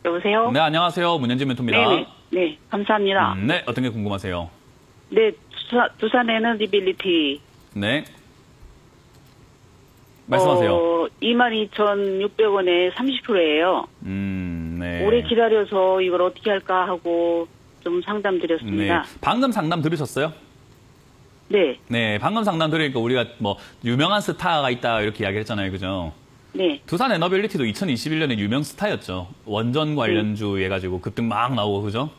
여보세요? 네, 안녕하세요. 문현진 멘토입니다. 네, 감사합니다. 네, 어떤 게 궁금하세요? 네, 두산 에너지빌리티. 네. 말씀하세요. 22,600원에 30%예요. 네. 오래 기다려서 이걸 어떻게 할까 하고 좀 상담 드렸습니다. 네. 방금 상담 들으셨어요? 네. 네, 방금 상담 들으니까 우리가 뭐 유명한 스타가 있다 이렇게 이야기했잖아요. 그죠? 네. 두산 에너빌리티도 2021년에 유명 스타였죠. 원전 관련주 해가지고 급등 막 나오고, 그죠?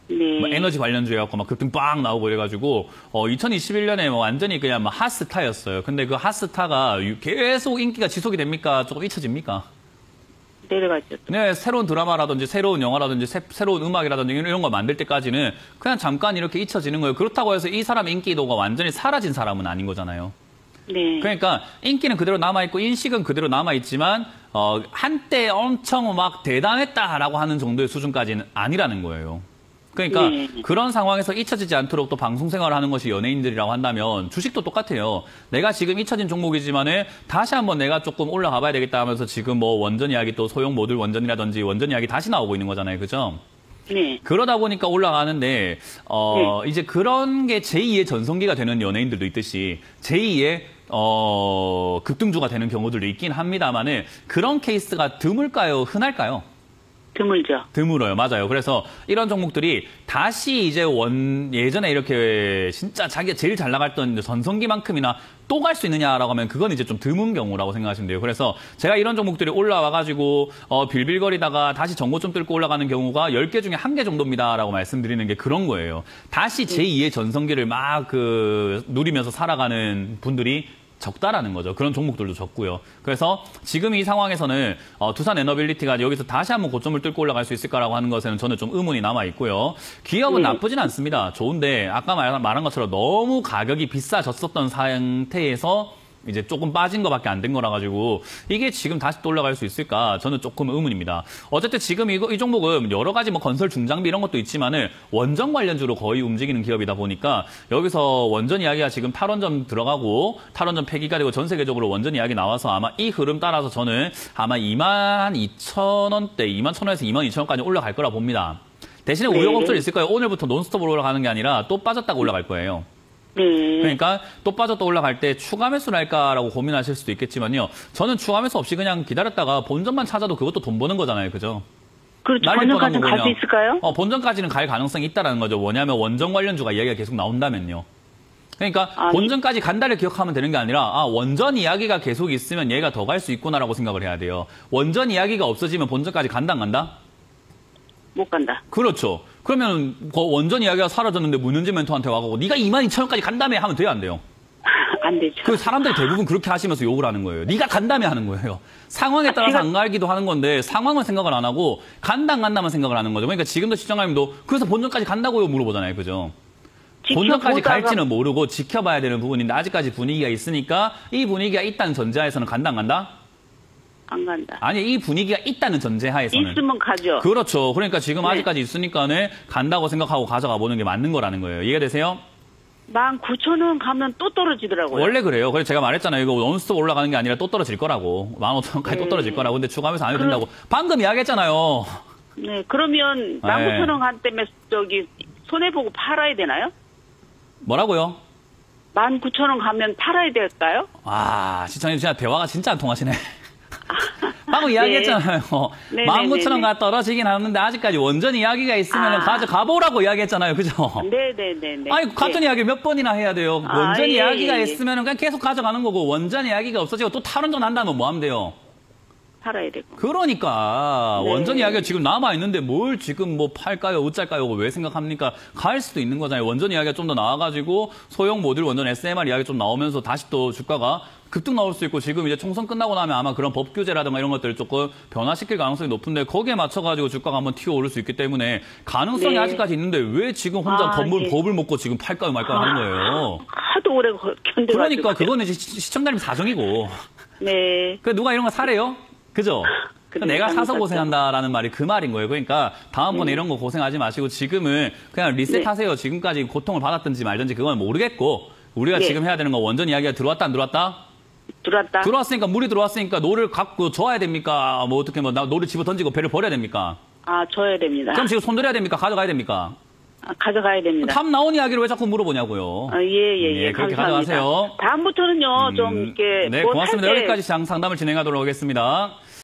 네. 뭐 에너지 관련주 해갖고 막 급등 빡 나오고 이래가지고, 2021년에 뭐 완전히 그냥 뭐 핫스타였어요. 근데 그 핫스타가 계속 인기가 지속이 됩니까? 조금 잊혀집니까? 내려갔죠. 네, 새로운 드라마라든지 새로운 영화라든지 새로운 음악이라든지 이런 거 만들 때까지는 그냥 잠깐 이렇게 잊혀지는 거예요. 그렇다고 해서 이 사람 인기도가 완전히 사라진 사람은 아닌 거잖아요. 네. 그러니까 인기는 그대로 남아있고 인식은 그대로 남아있지만 한때 엄청 막 대단했다라고 하는 정도의 수준까지는 아니라는 거예요. 그러니까 네. 그런 상황에서 잊혀지지 않도록 또 방송 생활을 하는 것이 연예인들이라고 한다면 주식도 똑같아요. 내가 지금 잊혀진 종목이지만은 다시 한번 내가 조금 올라가 봐야 되겠다 하면서 지금 뭐 원전 이야기 또 소형 모듈 원전이라든지 원전 이야기 다시 나오고 있는 거잖아요. 그죠? 네. 그러다 보니까 올라가는데 이제 그런 게 제2의 전성기가 되는 연예인들도 있듯이 제2의 급등주가 되는 경우들도 있긴 합니다만은 그런 케이스가 드물까요? 흔할까요? 드물죠. 드물어요. 맞아요. 그래서 이런 종목들이 다시 이제 예전에 이렇게 진짜 자기가 제일 잘 나갔던 전성기만큼이나 또 갈 수 있느냐라고 하면 그건 이제 좀 드문 경우라고 생각하시면 돼요. 그래서 제가 이런 종목들이 올라와가지고 빌빌거리다가 다시 전고점 뚫고 올라가는 경우가 10개 중에 1개 정도입니다라고 말씀드리는 게 그런 거예요. 다시 제2의 전성기를 막 누리면서 살아가는 분들이 적다라는 거죠. 그런 종목들도 적고요. 그래서 지금 이 상황에서는 두산 에너빌리티가 여기서 다시 한번 고점을 뚫고 올라갈 수 있을까라고 하는 것에는 저는 좀 의문이 남아 있고요. 기업은 나쁘진 않습니다. 좋은데 아까 말한 것처럼 너무 가격이 비싸졌었던 상태에서 이제 조금 빠진 것밖에 안 된 거라 가지고 이게 지금 다시 또 올라갈 수 있을까 저는 조금 의문입니다. 어쨌든 지금 이 종목은 여러 가지 뭐 건설 중장비 이런 것도 있지만은 원전 관련주로 거의 움직이는 기업이다 보니까 여기서 원전 이야기가 지금 탈원전 들어가고 탈원전 폐기가 되고 전 세계적으로 원전 이야기 나와서 아마 이 흐름 따라서 저는 아마 22,000원대, 21,000원에서 22,000원까지 올라갈 거라 봅니다. 대신에 우여곡절이 있을 거예요. 오늘부터 논스톱으로 올라가는 게 아니라 또 빠졌다가 올라갈 거예요. 그러니까 또 빠졌다 올라갈 때 추가 매수를 할까라고 고민하실 수도 있겠지만요. 저는 추가 매수 없이 그냥 기다렸다가 본전만 찾아도 그것도 돈 버는 거잖아요. 그죠? 그렇죠. 본전까지는 갈 수 있을까요? 본전까지는 갈 가능성이 있다는 거죠. 뭐냐면 원전 관련주가 이야기가 계속 나온다면요. 그러니까 본전까지 간다를 기억하면 되는 게 아니라 원전 이야기가 계속 있으면 얘가 더 갈 수 있구나라고 생각을 해야 돼요. 원전 이야기가 없어지면 본전까지 간다 안 간다? 못 간다. 그렇죠. 그러면 원전 이야기가 사라졌는데 문현진 멘토한테 와가지고 네가 22,000원까지 간다며 하면 돼요, 안 돼요? 안 되죠. 그 사람들이 대부분 그렇게 하시면서 욕을 하는 거예요. 네가 간다며 하는 거예요. 상황에 따라서 안 가기도 하는 건데 상황은 생각을 안 하고 간다 안 간다만 생각을 하는 거죠. 그러니까 지금도 시청자님도 그래서 본전까지 간다고요 물어보잖아요. 그죠? 본전까지 갈지는 모르고 지켜봐야 되는 부분인데 아직까지 분위기가 있으니까 이 분위기가 있다는 전제하에서는 간다 안 간다? 안 간다. 아니, 이 분위기가 있다는 전제하에서는. 있으면 가죠. 그렇죠. 그러니까 지금 아직까지 있으니까는 간다고 생각하고 가져가 보는 게 맞는 거라는 거예요. 이해가 되세요? 19,000원 가면 또 떨어지더라고요. 원래 그래요. 그래서 제가 말했잖아요. 이거 논스톱 올라가는 게 아니라 또 떨어질 거라고. 15,000원까지 또 떨어질 거라고. 근데 추가하면서 안 해도 된다고. 방금 이야기했잖아요. 네, 그러면 19,000원 간 때문에 손해보고 팔아야 되나요? 뭐라고요? 19,000원 가면 팔아야 될까요? 시청자님 진짜 대화가 진짜 안 통하시네. 방금 이야기했잖아요. 19,000원 가 떨어지긴 하는데 아직까지 원전 이야기가 있으면 가보라고 이야기했잖아요. 그죠? 네네네. 아니, 같은 이야기 몇 번이나 해야 돼요. 원전 이야기가 있으면 그냥 계속 가져가는 거고 원전 이야기가 없어지고 또 탈원전 한다면 뭐 하면 돼요? 팔아야 되고. 그러니까 원전 이야기가 지금 남아있는데 뭘 지금 뭐 팔까요? 어쩔까요? 왜 생각합니까? 갈 수도 있는 거잖아요. 원전 이야기가 좀 더 나와가지고 소형 모듈 원전 SMR 이야기 좀 나오면서 다시 또 주가가 급등 나올 수 있고 지금 이제 총선 끝나고 나면 아마 그런 법 규제라든가 이런 것들을 조금 변화시킬 가능성이 높은데 거기에 맞춰가지고 주가가 한번 튀어오를 수 있기 때문에 가능성이 아직까지 있는데 왜 지금 혼자 법을 먹고 지금 팔까요 말까요 하는 거예요. 하도 오래 견뎌가지고. 그러니까 그거는 이제 시청자님 사정이고. 네. 그 누가 이런 거 사래요? 그죠? 내가 사서 고생한다라는 말이 그 말인 거예요. 그러니까 다음번에 이런 거 고생하지 마시고 지금은 그냥 리셋하세요. 지금까지 고통을 받았든지 말든지 그건 모르겠고 우리가 지금 해야 되는 거 원전 이야기가 들어왔다 안 들어왔다? 들어왔다. 들어왔으니까 물이 들어왔으니까 노를 갖고 줘야 됩니까? 뭐 어떻게 노를 집어 던지고 배를 버려야 됩니까? 줘야 됩니다. 그럼 지금 손들여야 됩니까? 가져가야 됩니까? 가져가야 됩니다. 답 나온 이야기를 왜 자꾸 물어보냐고요. 예, 그렇게 감사합니다. 가져가세요. 다음부터는요, 좀 이렇게. 네, 고맙습니다. 여기까지 상담을 진행하도록 하겠습니다.